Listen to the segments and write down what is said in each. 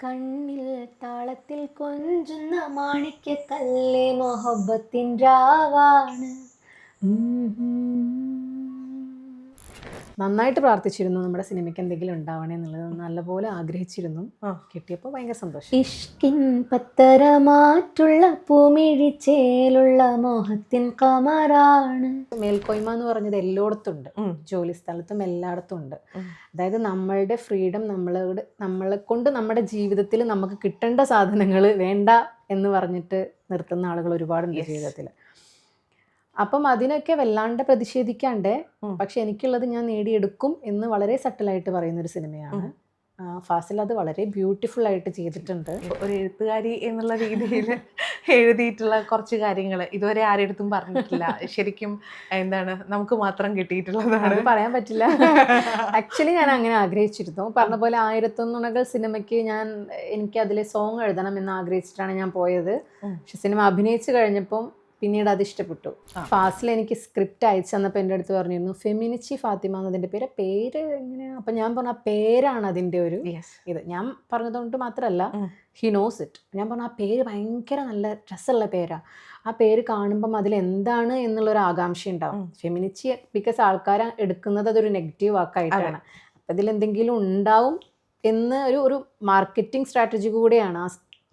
കണ്ണിൽ താളത്തിൽ കൊഞ്ചുന്ന മാണിക്യക്കല്ലേ മൊഹബത്തിൻ രാവാണ്. നന്നായിട്ട് പ്രാർത്ഥിച്ചിരുന്നു നമ്മുടെ സിനിമയ്ക്ക് എന്തെങ്കിലും ഉണ്ടാവണേ എന്നുള്ളത്, നല്ലപോലെ ആഗ്രഹിച്ചിരുന്നു. കിട്ടിയപ്പോൾ ഭയങ്കര സന്തോഷം. ഇഷ്കിൻ പത്തരമാറ്റുള്ള പൂമിഴിച്ചേലുള്ള മോഹത്തിൻ കമറാണ്. മേൽക്കോയ്മ എന്ന് പറഞ്ഞത് എല്ലായിടത്തും ഉണ്ട്, ജോലി സ്ഥലത്തും എല്ലായിടത്തും ഉണ്ട്. അതായത് നമ്മളുടെ ഫ്രീഡം, നമ്മളെ കൊണ്ട് നമ്മുടെ ജീവിതത്തിൽ നമുക്ക് കിട്ടേണ്ട സാധനങ്ങൾ വേണ്ട എന്ന് പറഞ്ഞിട്ട് നിർത്തുന്ന ആളുകൾ ഒരുപാടുണ്ട് ജീവിതത്തിൽ. അപ്പം അതിനൊക്കെ വല്ലാണ്ട് പ്രതിഷേധിക്കാണ്ട്, പക്ഷെ എനിക്കുള്ളത് ഞാൻ നേടിയെടുക്കും എന്ന് വളരെ സട്ടിലായിട്ട് പറയുന്നൊരു സിനിമയാണ് ഫാസിൽ. അത് വളരെ ബ്യൂട്ടിഫുൾ ആയിട്ട് ചെയ്തിട്ടുണ്ട്. ഒരു എഴുത്തുകാരി എന്നുള്ള രീതിയിൽ എഴുതിയിട്ടുള്ള കുറച്ച് കാര്യങ്ങൾ ഇതുവരെ ആരെടുത്തും പറഞ്ഞിട്ടില്ല. ശരിക്കും എന്താണ് നമുക്ക് മാത്രം കിട്ടിയിട്ടുള്ളതാണ്. പറയാൻ പറ്റില്ല. ആക്ച്വലി ഞാൻ അങ്ങനെ ആഗ്രഹിച്ചിരുന്നു. പറഞ്ഞ പോലെ 1001 സിനിമയ്ക്ക് എനിക്ക് അതിലെ സോങ് എഴുതണം എന്ന് ആഗ്രഹിച്ചിട്ടാണ് ഞാൻ പോയത്. പക്ഷെ സിനിമ അഭിനയിച്ചു കഴിഞ്ഞപ്പം പിന്നീട് അത് ഇഷ്ടപ്പെട്ടു. ഫാസിൽ എനിക്ക് സ്ക്രിപ്റ്റ് അയച്ചു തന്നപ്പോൾ എൻ്റെ അടുത്ത് പറഞ്ഞിരുന്നു ഫെമിനിച്ചി ഫാത്തിമ എന്നതിൻ്റെ പേര് എങ്ങനെയാണ്. അപ്പം ഞാൻ പറഞ്ഞ ആ പേരാണ് അതിൻ്റെ ഒരു ഇത്. ഞാൻ പറഞ്ഞതുകൊണ്ട് മാത്രമല്ല, ഹി നോസ് ഇറ്റ്. ഞാൻ പറഞ്ഞ ആ പേര് ഭയങ്കര നല്ല രസമുള്ള പേരാണ്. ആ പേര് കാണുമ്പം അതിലെന്താണ് എന്നുള്ളൊരു ആകാംക്ഷ ഉണ്ടാവും. ഫെമിനിച്ചി ബിക്കോസ് ആൾക്കാർ എടുക്കുന്നത് അതൊരു നെഗറ്റീവ് വാക്കായിട്ടാണ്. അപ്പം ഇതിലെന്തെങ്കിലും ഉണ്ടാവും എന്ന് ഒരു മാർക്കറ്റിംഗ് സ്ട്രാറ്റജി കൂടെയാണ് ആ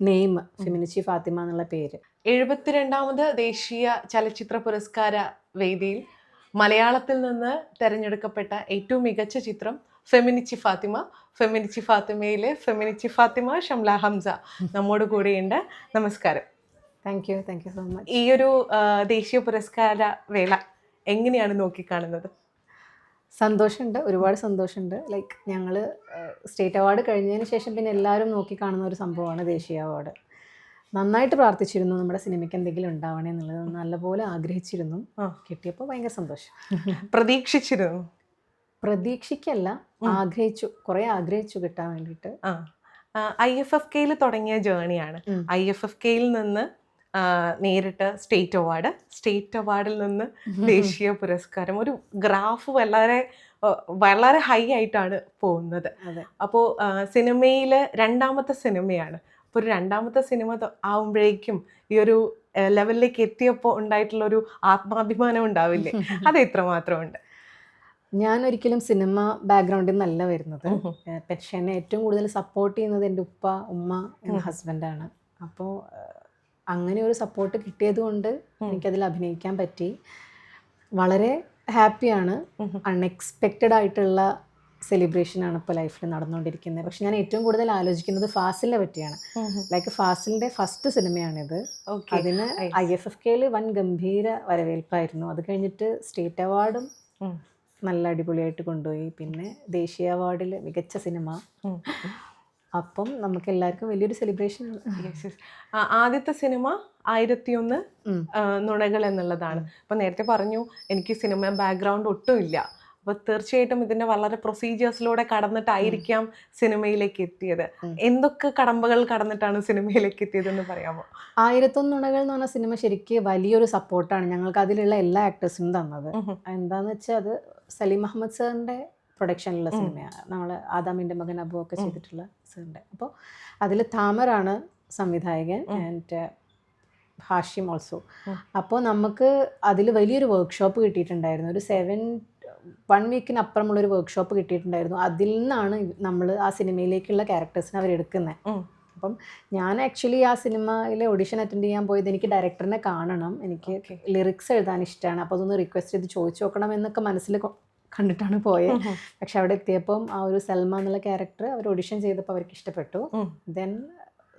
നെയിം ഫെമിനിച്ചി ഫാത്തിമ എന്നുള്ള പേര്. 72ാമത് ദേശീയ ചലച്ചിത്ര പുരസ്കാര വേദിയിൽ മലയാളത്തിൽ നിന്ന് തിരഞ്ഞെടുക്കപ്പെട്ട ഏറ്റവും മികച്ച ചിത്രം ഫെമിനിച്ചി ഫാത്തിമ. ഫെമിനിച്ചി ഫാത്തിമയിലെ ഫെമിനിച്ചി ഫാത്തിമ ഷംല ഹംസ നമ്മോട് കൂടെയുണ്ട്. നമസ്കാരം. Thank you so much. ഈ ഒരു ദേശീയ പുരസ്കാര വേള എങ്ങനെയാണ് നോക്കിക്കാണുന്നത്? സന്തോഷമുണ്ട്, ഒരുപാട് സന്തോഷമുണ്ട്. ലൈക്ക് ഞങ്ങൾ സ്റ്റേറ്റ് അവാർഡ് കഴിഞ്ഞതിന് ശേഷം പിന്നെ എല്ലാവരും നോക്കിക്കാണുന്ന ഒരു സംഭവമാണ് ദേശീയ അവാർഡ്. നന്നായിട്ട് പ്രാർത്ഥിച്ചിരുന്നു നമ്മുടെ സിനിമയ്ക്ക് എന്തെങ്കിലും ഉണ്ടാവണേ എന്നുള്ളത്, നല്ലപോലെ ആഗ്രഹിച്ചിരുന്നു. കിട്ടിയപ്പോൾ ഭയങ്കര സന്തോഷം. പ്രതീക്ഷിച്ചിരുന്നു? പ്രതീക്ഷിക്കല്ല, കുറേ ആഗ്രഹിച്ചു കിട്ടാൻ വേണ്ടിയിട്ട്. IFFK തുടങ്ങിയ ജേണിയാണ്. IFFK നിന്ന് നേരിട്ട് സ്റ്റേറ്റ് അവാർഡിൽ നിന്ന് ദേശീയ പുരസ്കാരം. ഒരു ഗ്രാഫ് വളരെ ഹൈ ആയിട്ടാണ് പോകുന്നത്. അപ്പോൾ സിനിമയിൽ രണ്ടാമത്തെ സിനിമയാണ്. അപ്പോൾ ഒരു രണ്ടാമത്തെ സിനിമ ആവുമ്പോഴേക്കും ഈ ഒരു ലെവലിലേക്ക് എത്തിയപ്പോൾ ഉണ്ടായിട്ടുള്ളൊരു ആത്മാഭിമാനം ഉണ്ടാവില്ലേ? അത് എത്രമാത്രം ഉണ്ട്? ഞാൻ ഒരിക്കലും സിനിമ ബാക്ക്ഗ്രൗണ്ടിൽ നിന്നല്ല വരുന്നത്. പക്ഷേ എന്നെ ഏറ്റവും കൂടുതൽ സപ്പോർട്ട് ചെയ്യുന്നത് എൻ്റെ ഉമ്മ എന്ന ഹസ്ബൻഡാണ്. അപ്പോൾ അങ്ങനെ ഒരു സപ്പോർട്ട് കിട്ടിയത് കൊണ്ട് എനിക്കതിൽ അഭിനയിക്കാൻ പറ്റി. വളരെ ഹാപ്പിയാണ്. അൺഎക്സ്പെക്റ്റഡ് ആയിട്ടുള്ള സെലിബ്രേഷനാണ് ഇപ്പോൾ ലൈഫിൽ നടന്നുകൊണ്ടിരിക്കുന്നത്. പക്ഷെ ഞാൻ ഏറ്റവും കൂടുതൽ ആലോചിക്കുന്നത് ഫാസിലിനെ പറ്റിയാണ്. ലൈക്ക് ഫാസിലിൻ്റെ ഫസ്റ്റ് സിനിമയാണിത്. അതിന് IFFK വൻ ഗംഭീര വരവേൽപ്പായിരുന്നു. അത് കഴിഞ്ഞിട്ട് സ്റ്റേറ്റ് അവാർഡും നല്ല അടിപൊളിയായിട്ട് കൊണ്ടുപോയി. പിന്നെ ദേശീയ അവാർഡിൽ മികച്ച സിനിമ. അപ്പം നമുക്ക് എല്ലാവർക്കും വലിയൊരു സെലിബ്രേഷൻ ആണ്. ആദ്യത്തെ സിനിമ 1001 നുണകൾ എന്നുള്ളതാണ്. അപ്പം നേരത്തെ പറഞ്ഞു എനിക്ക് സിനിമ ബാക്ക്ഗ്രൗണ്ട് ഒട്ടും ഇല്ല. അപ്പോൾ തീർച്ചയായിട്ടും ഇതിൻ്റെ വളരെ പ്രൊസീജിയേഴ്സിലൂടെ കടന്നിട്ടായിരിക്കാം സിനിമയിലേക്ക് എത്തിയത്. എന്തൊക്കെ കടമ്പകൾ കടന്നിട്ടാണ് സിനിമയിലേക്ക് എത്തിയതെന്ന് പറയാമോ? 1001 നുണകൾ എന്ന് പറഞ്ഞ സിനിമ ശരിക്കും വലിയൊരു സപ്പോർട്ടാണ് ഞങ്ങൾക്ക് അതിലുള്ള എല്ലാ ആക്ടേഴ്സിനും തന്നത്. എന്താണെന്ന് വെച്ചാൽ അത് സലീം അഹമ്മദ് സാറിൻ്റെ പ്രൊഡക്ഷനിലുള്ള സിനിമയാണ്. നമ്മൾ ആദാമിൻ്റെ മകൻ അബു ഒക്കെ ചെയ്തിട്ടുള്ള സാറിൻ്റെ. അപ്പോൾ അതിൽ താമറാണ് സംവിധായകൻ ആൻഡ് ഹാഷിം ഓൾസോ. അപ്പോൾ നമുക്ക് അതിൽ വലിയൊരു വർക്ക്ഷോപ്പ് കിട്ടിയിട്ടുണ്ടായിരുന്നു. ഒരു 1 വീക്കിനപ്പുറമുള്ളൊരു വർക്ക്ഷോപ്പ് കിട്ടിയിട്ടുണ്ടായിരുന്നു. അതിൽ നിന്നാണ് നമ്മൾ ആ സിനിമയിലേക്കുള്ള ക്യാരക്ടേഴ്സിനെ അവരെടുക്കുന്നത്. അപ്പം ഞാൻ ആക്ച്വലി ആ സിനിമയിലെ ഓഡിഷൻ അറ്റൻഡ് ചെയ്യാൻ പോയത് എനിക്ക് ഡയറക്ടറിനെ കാണണം, എനിക്ക് ലിറിക്സ് എഴുതാൻ ഇഷ്ടമാണ്, അപ്പോൾ അതൊന്ന് റിക്വസ്റ്റ് ചെയ്ത് ചോദിച്ചു നോക്കണം എന്നൊക്കെ മനസ്സിൽ കണ്ടിട്ടാണ് പോയത്. പക്ഷെ അവിടെ എത്തിയപ്പം ആ ഒരു സൽമ എന്നുള്ള ക്യാരക്ടർ അവർ ഓഡിഷൻ ചെയ്തപ്പോൾ അവർക്ക് ഇഷ്ടപ്പെട്ടു. ദെൻ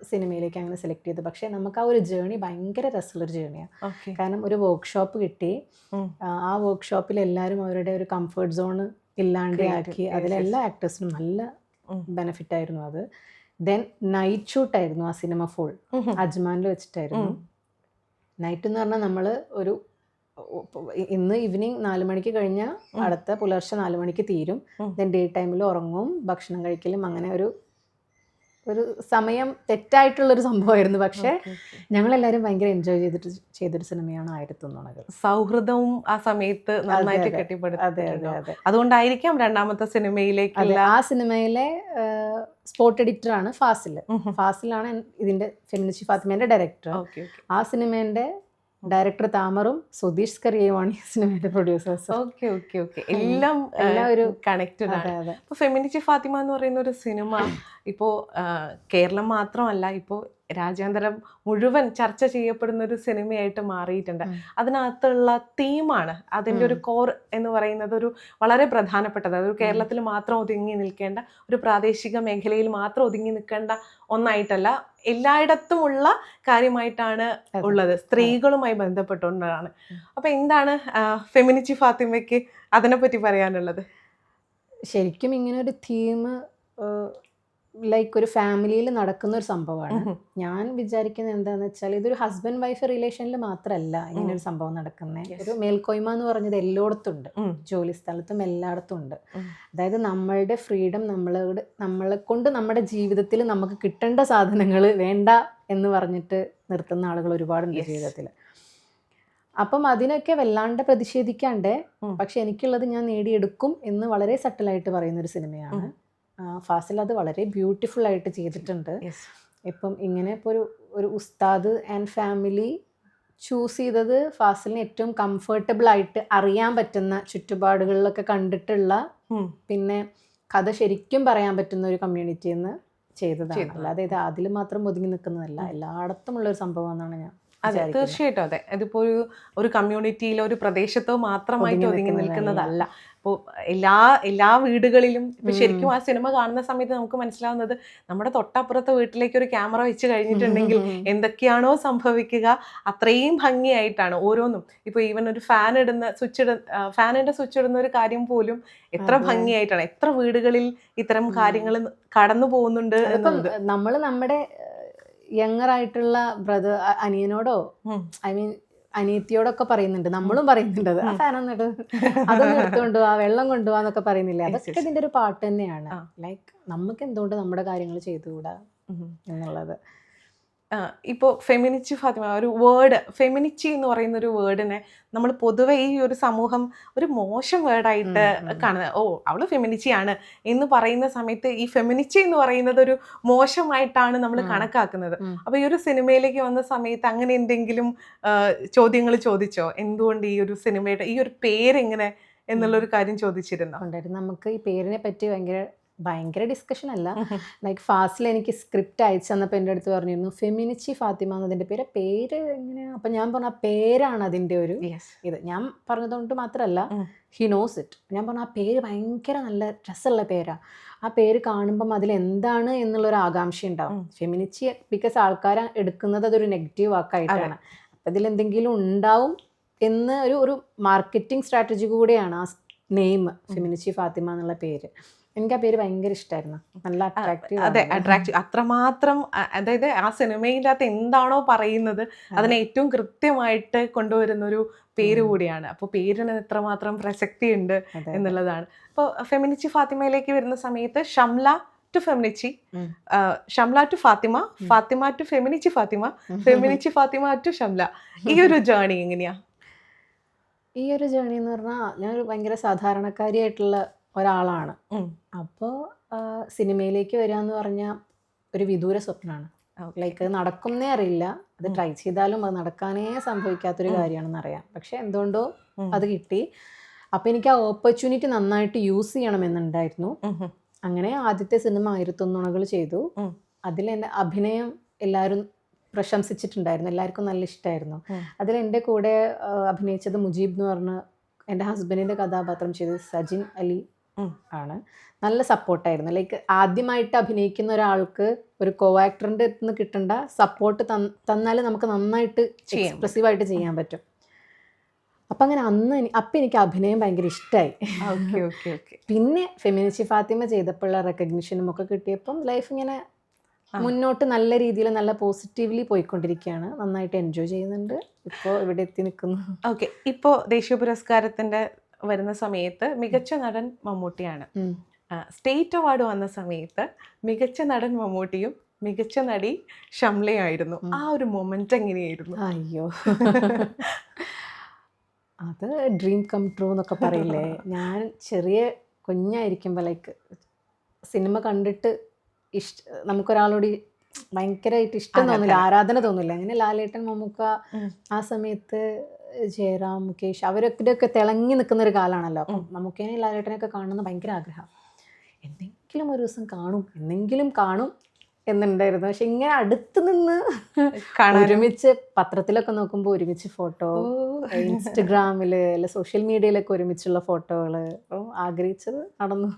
സിനിമയിലേക്ക് അങ്ങനെ സെലക്ട് ചെയ്തു. പക്ഷേ നമുക്ക് ആ ഒരു ജേണി ഭയങ്കര രസമുള്ളൊരു ജേണിയാണ്. കാരണം ഒരു വർക്ക്ഷോപ്പ് കിട്ടി. ആ വർക്ക്ഷോപ്പിൽ എല്ലാവരും അവരുടെ ഒരു കംഫർട്ട് സോൺ ഇല്ലാണ്ടാക്കി. അതിലെല്ലാ ആക്ടേഴ്സിനും നല്ല ബെനിഫിറ്റ് ആയിരുന്നു അത്. ദെൻ നൈറ്റ് ഷൂട്ടായിരുന്നു ആ സിനിമ ഫുൾ. അജ്മാനിൽ വെച്ചിട്ടായിരുന്നു. നൈറ്റ് എന്ന് പറഞ്ഞാൽ നമ്മൾ ഇന്ന് ഈവനിങ് 4 മണിക്ക് കഴിഞ്ഞാൽ അടുത്ത പുലർച്ചെ 4 മണിക്ക് തീരും. ദെൻ ഡേ ടൈമിൽ ഉറങ്ങും, ഭക്ഷണം കഴിക്കലും, അങ്ങനെ ഒരു ഒരു സമയം തെറ്റായിട്ടുള്ളൊരു സംഭവമായിരുന്നു. പക്ഷേ ഞങ്ങളെല്ലാവരും ഭയങ്കര എൻജോയ് ചെയ്തൊരു സിനിമയാണ് 1001 നുണകൾ. സൗഹൃദവും ആ സമയത്ത് നന്നായിട്ട് അതെ, അതെ, കെട്ടിപ്പടുത്തിട്ടുണ്ടോ? അതെ. അതുകൊണ്ടായിരിക്കാം രണ്ടാമത്തെ സിനിമയിലേക്കുള്ള ആ സിനിമയിലെ സ്പോട്ട് എഡിറ്ററാണ് ഫാസിൽ. ഫാസിലാണ് ഇതിന്റെ ഫെമിനിസ്റ്റ് ഫാത്തിമേന്റെ ഡയറക്ടർ. ഓക്കെ ഓക്കെ ആ സിനിമേന്റെ ഡയറക്ടർ താമറും സുധീഷ് കറിയുമാണ് ഈ സിനിമയുടെ പ്രൊഡ്യൂസേഴ്സ്. ഓക്കെ ഓക്കെ ഓക്കെ എല്ലാം ഒരു കണക്റ്റഡ് ആണ്. അതെ അതെ ഇപ്പോൾ ഫെമിനിസ്റ്റ് ഫാത്തിമ എന്ന് പറയുന്ന ഒരു സിനിമ ഇപ്പോൾ കേരളം മാത്രമല്ല, ഇപ്പോൾ രാജ്യാന്തരം മുഴുവൻ ചർച്ച ചെയ്യപ്പെടുന്ന ഒരു സിനിമയായിട്ട് മാറിയിട്ടുണ്ട്. അതിനകത്തുള്ള തീമാണ് അതിൻ്റെ ഒരു കോർ എന്ന് പറയുന്നത് ഒരു വളരെ പ്രധാനപ്പെട്ടത്. അതൊരു കേരളത്തിൽ മാത്രം ഒതുങ്ങി നിൽക്കേണ്ട, ഒരു പ്രാദേശിക മേഖലയിൽ മാത്രം ഒതുങ്ങി നിൽക്കേണ്ട ഒന്നായിട്ടല്ല, എല്ലായിടത്തുമുള്ള കാര്യമായിട്ടാണ് ഉള്ളത്. സ്ത്രീകളുമായി ബന്ധപ്പെട്ടുകൊണ്ടാണ്. അപ്പൊ എന്താണ് ഫെമിനിസ്റ്റ് ഫാത്തിമയ്ക്ക് അതിനെപ്പറ്റി പറയാനുള്ളത്? ശരിക്കും ഇങ്ങനെ ഒരു തീം ലൈക്ക് ഒരു ഫാമിലിയിൽ നടക്കുന്ന ഒരു സംഭവമാണ്. ഞാൻ വിചാരിക്കുന്നത് എന്താണെന്ന് വെച്ചാൽ ഇതൊരു ഹസ്ബൻഡ് വൈഫ് റിലേഷനിൽ മാത്രമല്ല ഇങ്ങനെ ഒരു സംഭവം നടക്കുന്നത്. ഒരു മേൽക്കോയ്മ എന്ന് പറഞ്ഞത് എല്ലായിടത്തും ഉണ്ട്, ജോലി സ്ഥലത്തും എല്ലായിടത്തും ഉണ്ട്. അതായത് നമ്മളുടെ ഫ്രീഡം നമ്മളെ കൊണ്ട് നമ്മുടെ ജീവിതത്തിൽ നമുക്ക് കിട്ടേണ്ട സാധനങ്ങൾ വേണ്ട എന്ന് പറഞ്ഞിട്ട് നിർത്തുന്ന ആളുകൾ ഒരുപാടുണ്ട് ജീവിതത്തിൽ. അപ്പം അതിനൊക്കെ വല്ലാണ്ട് പ്രതിഷേധിക്കാണ്ട്, പക്ഷെ എനിക്കുള്ളത് ഞാൻ നേടിയെടുക്കും എന്ന് വളരെ സട്ടിലായിട്ട് പറയുന്ന ഒരു സിനിമയാണ്. ഫാസിൽ അത് വളരെ ബ്യൂട്ടിഫുൾ ആയിട്ട് ചെയ്തിട്ടുണ്ട്. ഇപ്പം ഇങ്ങനെ ഇപ്പോൾ ഒരു ഉസ്താദ് ആൻഡ് ഫാമിലി ചൂസ് ചെയ്തത് ഫാസിലിന് ഏറ്റവും കംഫർട്ടബിൾ ആയിട്ട് അറിയാൻ പറ്റുന്ന ചുറ്റുപാടുകളിലൊക്കെ കണ്ടിട്ടുള്ള, പിന്നെ കഥ ശരിക്കും പറയാൻ പറ്റുന്ന ഒരു കമ്മ്യൂണിറ്റിയിൽ നിന്ന് ചെയ്തതാണ്. അല്ലാതെ ഇത് അതിൽ മാത്രം ഒതുങ്ങി നിൽക്കുന്നതല്ല, എല്ലായിടത്തും ഉള്ള ഒരു സംഭവം എന്നാണ് ഞാൻ. അതെ, തീർച്ചയായിട്ടും. അതെ, ഇതിപ്പോ ഒരു കമ്മ്യൂണിറ്റിയിലോ ഒരു പ്രദേശത്തോ മാത്രമായിട്ട് ഒതുങ്ങി നിൽക്കുന്നതല്ല. ഇപ്പോൾ എല്ലാ വീടുകളിലും ഇപ്പൊ ശരിക്കും ആ സിനിമ കാണുന്ന സമയത്ത് നമുക്ക് മനസ്സിലാവുന്നത് നമ്മുടെ തൊട്ടപ്പുറത്തെ വീട്ടിലേക്ക് ഒരു ക്യാമറ വെച്ച് കഴിഞ്ഞിട്ടുണ്ടെങ്കിൽ എന്തൊക്കെയാണോ സംഭവിക്കുക അത്രയും ഭംഗിയായിട്ടാണ് ഓരോന്നും. ഇപ്പൊ ഈവൻ ഒരു ഫാനിന്റെ സ്വിച്ച് ഇടുന്ന ഒരു കാര്യം പോലും എത്ര ഭംഗിയായിട്ടാണ്, എത്ര വീടുകളിൽ ഇത്തരം കാര്യങ്ങൾ കടന്നു പോകുന്നുണ്ട് എന്നുള്ളത്. നമ്മുടെ യങ്ങർ ആയിട്ടുള്ള അനിയനോടോ ഐ മീൻ അനിയത്തിയോടൊക്കെ പറയുന്നുണ്ട്, നമ്മളും പറയുന്നുണ്ട് അത്, ആ ഫാനൊന്നും അതൊന്നും എടുത്തുകൊണ്ട് ആ വെള്ളം കൊണ്ടുപോവാന്നൊക്കെ പറയുന്നില്ലേ, അതൊക്കെ ഇതിന്റെ ഒരു പാട്ട് തന്നെയാണ്. ലൈക്ക് നമുക്ക് എന്തുകൊണ്ട് നമ്മുടെ കാര്യങ്ങൾ ചെയ്തുകൂടാ എന്നുള്ളത്. ഇപ്പോൾ ഫെമിനിസ്റ്റ് ഫാത്തിമ ഒരു വേർഡ്, ഫെമിനിറ്റി എന്ന് പറയുന്ന ഒരു വേർഡിനെ നമ്മൾ പൊതുവെ ഈ ഒരു സമൂഹം ഒരു മോശം വേർഡായിട്ട് കാണുന്നത്. ഓ, അവള് ഫെമിനിറ്റിയാണ് എന്ന് പറയുന്ന സമയത്ത് ഈ ഫെമിനിറ്റി എന്ന് പറയുന്നത് ഒരു മോശമായിട്ടാണ് നമ്മൾ കണക്കാക്കുന്നത്. അപ്പോൾ ഈ ഒരു സിനിമയിലേക്ക് വന്ന സമയത്ത് അങ്ങനെ എന്തെങ്കിലും ചോദ്യങ്ങൾ ചോദിച്ചോ? എന്തുകൊണ്ട് ഈ ഒരു സിനിമയുടെ ഈ ഒരു പേരെങ്ങനെ എന്നുള്ളൊരു കാര്യം ചോദിച്ചിരുന്നോ? ഉണ്ടായിരുന്നു. നമുക്ക് ഈ പേരിനെ പറ്റി ഭയങ്കര ഡിസ്കഷൻ അല്ല. ലൈക്ക് ഫാസിൽ എനിക്ക് സ്ക്രിപ്റ്റ് അയച്ചു തന്നപ്പോൾ എൻ്റെ അടുത്ത് പറഞ്ഞിരുന്നു ഫെമിനിറ്റി ഫാത്തിമ എന്നതിൻ്റെ പേര് എങ്ങനെയാണ്. അപ്പം ഞാൻ പറഞ്ഞ ആ പേരാണ് അതിൻ്റെ ഒരു ഇത്. ഞാൻ പറഞ്ഞതുകൊണ്ട് മാത്രമല്ല, ഹി നോസ് ഇറ്റ്. ഞാൻ പറഞ്ഞ ആ പേര് ഭയങ്കര നല്ല രസമുള്ള പേരാണ്. ആ പേര് കാണുമ്പം അതിലെന്താണ് എന്നുള്ളൊരു ആകാംക്ഷ ഉണ്ടാവും. ഫെമിനിറ്റി ബിക്കോസ് ആൾക്കാർ എടുക്കുന്നത് അതൊരു നെഗറ്റീവ് വാക്കായിട്ടാണ്. അപ്പം ഇതിലെന്തെങ്കിലും ഉണ്ടാവും എന്ന് ഒരു മാർക്കറ്റിംഗ് സ്ട്രാറ്റജി കൂടെയാണ് ആ നെയിം ഫെമിനിറ്റി ഫാത്തിമ എന്നുള്ള പേര്. എനിക്ക് ആ പേര് ഭയങ്കര ഇഷ്ടമായിരുന്നു, നല്ല അട്രാക്റ്റീവ്. അതെ, അട്രാക്റ്റീവ് അത്രമാത്രം. അതായത് ആ സിനിമയിൻ്റെ അകത്ത് എന്താണോ പറയുന്നത് അതിനെ ഏറ്റവും കൃത്യമായിട്ട് കൊണ്ടുവരുന്ന ഒരു പേര് കൂടിയാണ്. അപ്പോൾ പേരിന് എത്രമാത്രം പ്രസക്തി ഉണ്ട് എന്നുള്ളതാണ്. ഇപ്പോൾ ഫെമിനിറ്റി ഫാത്തിമയിലേക്ക് വരുന്ന സമയത്ത് Shamla to femininity, Shamla to Fathima, Fathima to femininity Fathima, femininity Fathima to Shamla, ഈ ഒരു ജേർണി എങ്ങനെയാ? ഈ ഒരു ജേർണി എന്ന് പറഞ്ഞാൽ ഞാനൊരു ഭയങ്കര സാധാരണക്കാരിയായിട്ടുള്ള ഒരാളാണ്. അപ്പോൾ സിനിമയിലേക്ക് വരിക എന്ന് പറഞ്ഞാൽ ഒരു വിദൂര സ്വപ്നമാണ്. ലൈക്ക് അത് നടക്കുന്നേ അറിയില്ല, അത് ട്രൈ ചെയ്താലും അത് നടക്കാനേ സംഭവിക്കാത്തൊരു കാര്യമാണെന്ന് അറിയാം. പക്ഷെ എന്തുകൊണ്ടോ അത് കിട്ടി. അപ്പം എനിക്ക് ആ ഓപ്പർച്യൂണിറ്റി നന്നായിട്ട് യൂസ് ചെയ്യണമെന്നുണ്ടായിരുന്നു. അങ്ങനെ ആദ്യത്തെ സിനിമ 1001 നുണകൾ ചെയ്തു. അതിൽ എൻ്റെ അഭിനയം എല്ലാവരും പ്രശംസിച്ചിട്ടുണ്ടായിരുന്നു, എല്ലാവർക്കും നല്ല ഇഷ്ടമായിരുന്നു. അതിൽ എൻ്റെ കൂടെ അഭിനയിച്ചത് മുജീബ് എന്ന് പറഞ്ഞ എൻ്റെ ഹസ്ബൻഡിൻ്റെ കഥാപാത്രം ചെയ്തത് സജിൻ അലി ആണ്. നല്ല സപ്പോർട്ടായിരുന്നു. ലൈക്ക് ആദ്യമായിട്ട് അഭിനയിക്കുന്ന ഒരാൾക്ക് ഒരു കോ ആക്ടറിൻ്റെ അടുത്ത് നിന്ന് കിട്ടേണ്ട സപ്പോർട്ട് തന്നാൽ നമുക്ക് നന്നായിട്ട് എക്സ്പ്രസീവായിട്ട് ചെയ്യാൻ പറ്റും. അപ്പം അങ്ങനെ അപ്പം എനിക്ക് അഭിനയം ഭയങ്കര ഇഷ്ടമായി. പിന്നെ ഫെമിനിറ്റി ഫാത്തിമ ചെയ്തപ്പോഴുള്ള റെക്കഗ്നിഷനും ഒക്കെ കിട്ടിയപ്പം ലൈഫ് ഇങ്ങനെ മുന്നോട്ട് നല്ല രീതിയിൽ നല്ല പോസിറ്റീവ്ലി പോയിക്കൊണ്ടിരിക്കുകയാണ്. നന്നായിട്ട് എൻജോയ് ചെയ്യുന്നുണ്ട്. ഇപ്പോൾ ഇവിടെ എത്തി നിൽക്കുന്നു. ഓക്കെ, ഇപ്പോൾ ദേശീയ പുരസ്കാരത്തിൻ്റെ വരുന്ന സമയത്ത് മികച്ച നടൻ മമ്മൂട്ടിയാണ്. സ്റ്റേറ്റ് അവാർഡ് വന്ന സമയത്ത് മികച്ച നടൻ മമ്മൂട്ടിയും മികച്ച നടി ഷംലയായിരുന്നു. ആ ഒരു മൊമെന്റ് എങ്ങനെയായിരുന്നു? അയ്യോ, അത് ഡ്രീം കം ട്രൂ എന്നൊക്കെ പറയില്ലേ. ഞാൻ ചെറിയ കുഞ്ഞായിരിക്കുമ്പോൾ ലൈക്ക് സിനിമ കണ്ടിട്ട് നമുക്കൊരാളോട് ഭയങ്കരമായിട്ട് ഇഷ്ടം തോന്നില്ല, ആരാധന തോന്നില്ല. അങ്ങനെ ലാലേട്ടൻ, മമ്മൂക്ക, ആ സമയത്ത് ജയറാം, മുകേഷ് അവരൊക്കെ തിളങ്ങി നിൽക്കുന്ന ഒരു കാലമാണല്ലോ. അപ്പം മമ്മൂക്കേനെയും ലാലേട്ടനെയൊക്കെ കാണുന്ന ഭയങ്കര ആഗ്രഹം. എന്തെങ്കിലും ഒരു ദിവസം കാണും, എന്തെങ്കിലും കാണും എന്നുണ്ടായിരുന്നു. പക്ഷെ ഇങ്ങനെ അടുത്ത് നിന്ന് ഒരുമിച്ച് പത്രത്തിലൊക്കെ നോക്കുമ്പോൾ ഒരുമിച്ച് ഫോട്ടോ, ഇൻസ്റ്റഗ്രാമില് അല്ല സോഷ്യൽ മീഡിയയിലൊക്കെ ഒരുമിച്ചുള്ള ഫോട്ടോകള് ആഗ്രഹിച്ചത് നടന്നു.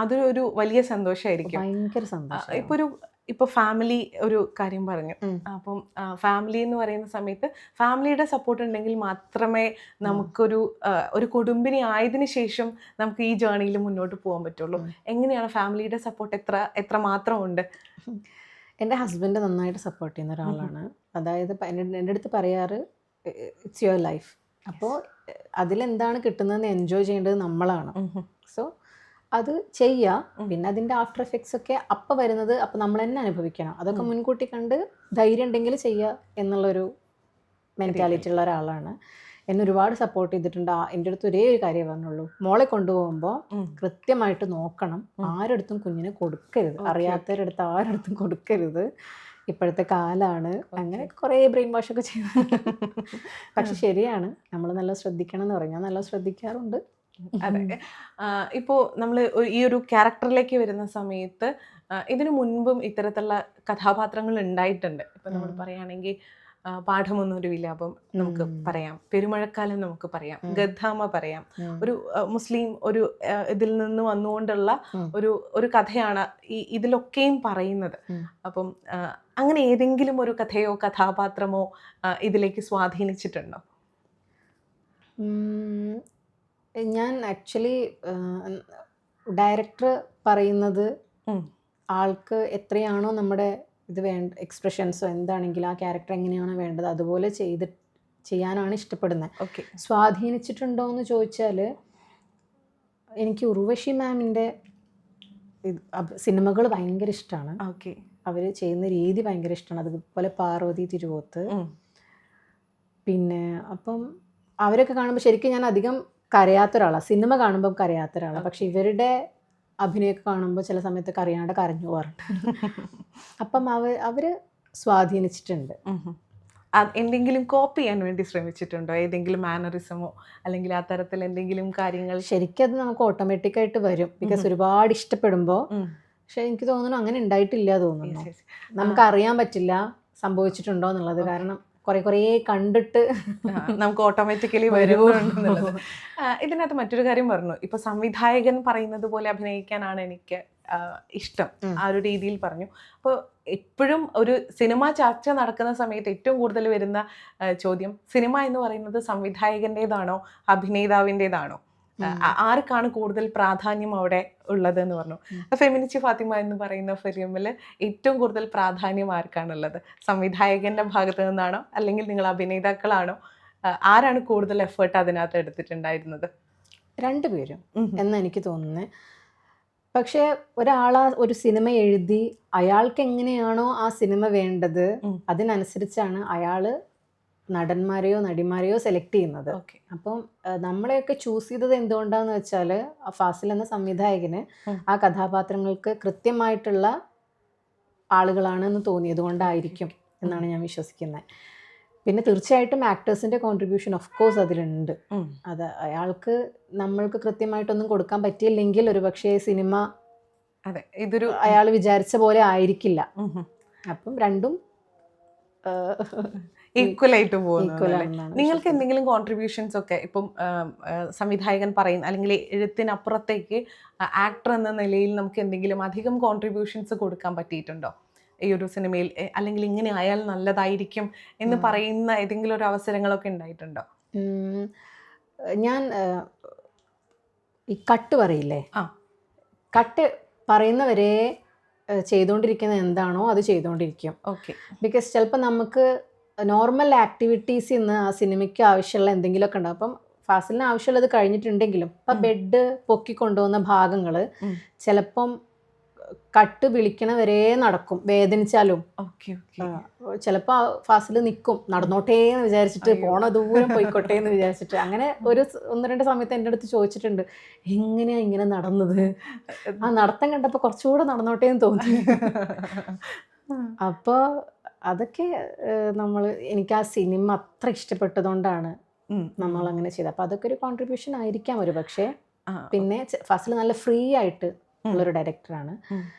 അതൊരു വലിയ സന്തോഷമായിരിക്കും. ഭയങ്കര സന്തോഷം. ഇപ്പൊ ഫാമിലി ഒരു കാര്യം പറഞ്ഞു. അപ്പം ഫാമിലി എന്ന് പറയുന്ന സമയത്ത് ഫാമിലിയുടെ സപ്പോർട്ട് ഉണ്ടെങ്കിൽ മാത്രമേ ഒരു കുടുംബിനി ആയതിനു ശേഷം നമുക്ക് ഈ ജേർണിയിൽ മുന്നോട്ട് പോകാൻ പറ്റുള്ളൂ. എങ്ങനെയാണ് ഫാമിലിയുടെ സപ്പോർട്ട് എത്ര മാത്രം ഉണ്ട്? എൻ്റെ ഹസ്ബൻഡ് നന്നായിട്ട് സപ്പോർട്ട് ചെയ്യുന്ന ഒരാളാണ്. അതായത് എൻ്റെ അടുത്ത് പറയാറ് ഇറ്റ്സ് യുവർ ലൈഫ്, അപ്പോൾ അതിലെന്താണ് കിട്ടുന്നതെന്ന് എൻജോയ് ചെയ്യേണ്ടത് നമ്മളാണ്. സോ അത് ചെയ്യുക. പിന്നെ അതിൻ്റെ ആഫ്റ്റർ എഫക്ട്സ് ഒക്കെ അപ്പം വരുന്നത് അപ്പം നമ്മൾ തന്നെ അനുഭവിക്കണം. അതൊക്കെ മുൻകൂട്ടി കണ്ട് ധൈര്യം ഉണ്ടെങ്കിൽ ചെയ്യുക എന്നുള്ളൊരു മെൻറ്റാലിറ്റി ഉള്ള ഒരാളാണ്. എന്നെ ഒരുപാട് സപ്പോർട്ട് ചെയ്തിട്ടുണ്ട്. എൻ്റെ അടുത്ത് ഒരേ ഒരു കാര്യം പറഞ്ഞുള്ളൂ, മോളെ കൊണ്ടുപോകുമ്പോൾ കൃത്യമായിട്ട് നോക്കണം, ആരടുത്തും കുഞ്ഞിനെ കൊടുക്കരുത്, അറിയാത്തവരുടെ അടുത്ത് ആരടുത്തും കൊടുക്കരുത്, ഇപ്പോഴത്തെ കാലാണ്. അങ്ങനെ കുറേ ബ്രെയിൻ വാഷ് ഒക്കെ ചെയ്തു. പക്ഷെ ശരിയാണ്, നമ്മൾ നല്ല ശ്രദ്ധിക്കണം എന്ന് പറയും. ഞാൻ നല്ല ശ്രദ്ധിക്കാറുണ്ട്. അതെ. ഇപ്പോൾ നമ്മൾ ഈ ഒരു ക്യാരക്ടറിലേക്ക് വരുന്ന സമയത്ത് ഇതിനു മുൻപും ഇത്തരത്തിലുള്ള കഥാപാത്രങ്ങൾ ഉണ്ടായിട്ടുണ്ട്. ഇപ്പം നമ്മൾ പറയുകയാണെങ്കിൽ പാഠമൊന്നൊരു വിലാപം നമുക്ക് പറയാം, പെരുമഴക്കാലം നമുക്ക് പറയാം, ഗദ്ദാമ പറയാം. ഒരു മുസ്ലിം ഒരു ഇതിൽ നിന്ന് വന്നുകൊണ്ടുള്ള ഒരു കഥയാണ് ഇതിലൊക്കെയും പറയുന്നത്. അപ്പം അങ്ങനെ ഏതെങ്കിലും ഒരു കഥയോ കഥാപാത്രമോ ഇതിലേക്ക് സ്വാധീനിച്ചിട്ടുണ്ടോ? ഞാൻ ആക്ച്വലി ഡയറക്ടർ പറയുന്നത് ആൾക്ക് എത്രയാണോ നമ്മുടെ ഇത് എക്സ്പ്രഷൻസോ എന്താണെങ്കിലും ആ ക്യാരക്ടർ എങ്ങനെയാണോ വേണ്ടത് അതുപോലെ ചെയ്യാനാണ് ഇഷ്ടപ്പെടുന്നത്. സ്വാധീനിച്ചിട്ടുണ്ടോ എന്ന് ചോദിച്ചാൽ എനിക്ക് ഉർവശി മാമിൻ്റെ സിനിമകൾ ഭയങ്കര ഇഷ്ടമാണ്. അവർ ചെയ്യുന്ന രീതി ഭയങ്കര ഇഷ്ടമാണ്. അതുപോലെ പാർവതി തിരുവോത്ത്. പിന്നെ അപ്പം അവരൊക്കെ കാണുമ്പോൾ ശരിക്കും ഞാൻ അധികം കരയാത്ത ഒരാളാണ്, സിനിമ കാണുമ്പോൾ കരയാത്ത ഒരാളാണ്. പക്ഷെ ഇവരുടെ അഭിനയമൊക്കെ കാണുമ്പോൾ ചില സമയത്ത് അറിയാണ്ട് കരഞ്ഞു പോകാറുണ്ട്. അപ്പം അവർ സ്വാധീനിച്ചിട്ടുണ്ട്. എന്തെങ്കിലും കോപ്പി ചെയ്യാൻ വേണ്ടി ശ്രമിച്ചിട്ടുണ്ടോ? ഏതെങ്കിലും മാനറിസമോ അല്ലെങ്കിൽ ആ തരത്തിൽ എന്തെങ്കിലും കാര്യങ്ങൾ? ശരിക്കും അത് നമുക്ക് ഓട്ടോമാറ്റിക്കായിട്ട് വരും, ബിക്കോസ് ഒരുപാട് ഇഷ്ടപ്പെടുമ്പോൾ. പക്ഷെ എനിക്ക് തോന്നുന്നു അങ്ങനെ ഉണ്ടായിട്ടില്ല തോന്നുന്നു. നമുക്ക് അറിയാൻ പറ്റില്ല സംഭവിച്ചിട്ടുണ്ടോ എന്നുള്ളത്. കാരണം കുറേ കണ്ടിട്ട് നമുക്ക് ഓട്ടോമാറ്റിക്കലി വരുന്നുണ്ടെന്നുള്ളത്. ഇതിനകത്ത് മറ്റൊരു കാര്യം പറഞ്ഞു, ഇപ്പൊ സംവിധായകൻ പറയുന്നത് പോലെ അഭിനയിക്കാനാണ് എനിക്ക് ഇഷ്ടം, ആ ഒരു രീതിയിൽ പറഞ്ഞു. അപ്പോൾ എപ്പോഴും ഒരു സിനിമ ചർച്ച നടക്കുന്ന സമയത്ത് ഏറ്റവും കൂടുതൽ വരുന്ന ചോദ്യം, സിനിമ എന്ന് പറയുന്നത് സംവിധായകൻ്റെതാണോ അഭിനേതാവിൻ്റെതാണോ, ആർക്കാണ് കൂടുതൽ പ്രാധാന്യം അവിടെ ഉള്ളത് എന്ന് പറഞ്ഞു. ഫെമിനിച്ചി ഫാത്തിമ എന്ന് പറയുന്ന ഫിലിമിൽ ഏറ്റവും കൂടുതൽ പ്രാധാന്യം ആർക്കാണുള്ളത്? സംവിധായകന്റെ ഭാഗത്ത് നിന്നാണോ അല്ലെങ്കിൽ നിങ്ങൾ അഭിനേതാക്കളാണോ? ആരാണ് കൂടുതൽ എഫേർട്ട് അതിനകത്ത് എടുത്തിട്ടുണ്ടായിരുന്നത്? രണ്ടുപേരും എന്ന് എനിക്ക് തോന്നുന്നത്. പക്ഷേ ഒരു സിനിമ എഴുതി അയാൾക്ക് എങ്ങനെയാണോ ആ സിനിമ വേണ്ടത് അതിനനുസരിച്ചാണ് അയാൾ നടന്മാരെയോ നടിമാരെയോ സെലക്ട് ചെയ്യുന്നത്. അപ്പം നമ്മളെയൊക്കെ ചൂസ് ചെയ്തത് എന്തുകൊണ്ടാന്ന് വെച്ചാൽ ഫാസിൽ എന്ന സംവിധായകന് ആ കഥാപാത്രങ്ങൾക്ക് കൃത്യമായിട്ടുള്ള ആളുകളാണെന്ന് തോന്നിയത് കൊണ്ടായിരിക്കും എന്നാണ് ഞാൻ വിശ്വസിക്കുന്നത്. പിന്നെ തീർച്ചയായിട്ടും ആക്ടേഴ്സിൻ്റെ കോൺട്രിബ്യൂഷൻ ഓഫ് കോഴ്സ് അതിലുണ്ട്. അത് അയാൾക്ക് നമ്മൾക്ക് കൃത്യമായിട്ടൊന്നും കൊടുക്കാൻ പറ്റിയില്ലെങ്കിൽ ഒരു പക്ഷേ സിനിമ അയാൾ വിചാരിച്ച പോലെ ആയിരിക്കില്ല. അപ്പം രണ്ടും ഈക്വലായിട്ട് പോകുന്നു. നിങ്ങൾക്ക് എന്തെങ്കിലും കോൺട്രിബ്യൂഷൻസ് ഒക്കെ ഇപ്പം സംവിധായകൻ പറയുന്ന അല്ലെങ്കിൽ എഴുത്തിനപ്പുറത്തേക്ക് ആക്ടർ എന്ന നിലയിൽ നമുക്ക് എന്തെങ്കിലും അധികം കോൺട്രിബ്യൂഷൻസ് കൊടുക്കാൻ പറ്റിയിട്ടുണ്ടോ ഈ ഒരു സിനിമയിൽ? അല്ലെങ്കിൽ ഇങ്ങനെ ആയാൽ നല്ലതായിരിക്കും എന്ന് പറയുന്ന ഏതെങ്കിലും ഒരു അവസരങ്ങളൊക്കെ ഉണ്ടായിട്ടുണ്ടോ? ഞാൻ ഈ കട്ട് പറയില്ലേ, കട്ട് പറയുന്നവരെ ചെയ്തുകൊണ്ടിരിക്കുന്നത് എന്താണോ അത് ചെയ്തുകൊണ്ടിരിക്കും. ബിക്കോസ് ചിലപ്പോൾ നമുക്ക് നോർമൽ ആക്ടിവിറ്റീസിൽ നിന്ന് ആ സിനിമയ്ക്ക് ആവശ്യമുള്ള എന്തെങ്കിലുമൊക്കെ ഉണ്ടാവും. അപ്പം ഫാസിലിന് ആവശ്യമുള്ളത് കഴിഞ്ഞിട്ടുണ്ടെങ്കിലും ഇപ്പം ബെഡ് പൊക്കി കൊണ്ടുപോകുന്ന ഭാഗങ്ങൾ ചിലപ്പം കട്ട് വിളിക്കണ വരെ നടക്കും, വേദനിച്ചാലും. Okay okay. ചിലപ്പോൾ ഫാസിൽ നിൽക്കും, നടന്നോട്ടേ എന്ന് വിചാരിച്ചിട്ട്, പോണ ദൂരം പോയിക്കോട്ടെ എന്ന് വിചാരിച്ചിട്ട്. അങ്ങനെ ഒരു 1-2 സമയത്ത് എൻ്റെ അടുത്ത് ചോദിച്ചിട്ടുണ്ട്, എങ്ങനെയാ ഇങ്ങനെ നടന്നത്, ആ നടത്തം കണ്ടപ്പോൾ കുറച്ചുകൂടെ നടന്നോട്ടേ എന്ന് തോന്നി. അപ്പോൾ അതൊക്കെ എനിക്ക് ആ സിനിമ അത്ര ഇഷ്ടപ്പെട്ടതുകൊണ്ടാണ് നമ്മൾ അങ്ങനെ ചെയ്തത്. അപ്പോൾ അതൊക്കെ ഒരു കോൺട്രിബ്യൂഷൻ ആയിരിക്കാം ഒരു പക്ഷേ. പിന്നെ ഫാസിൽ നല്ല ഫ്രീ ആയിട്ട് ഉള്ളൊരു ഡയറക്ടറാണ്.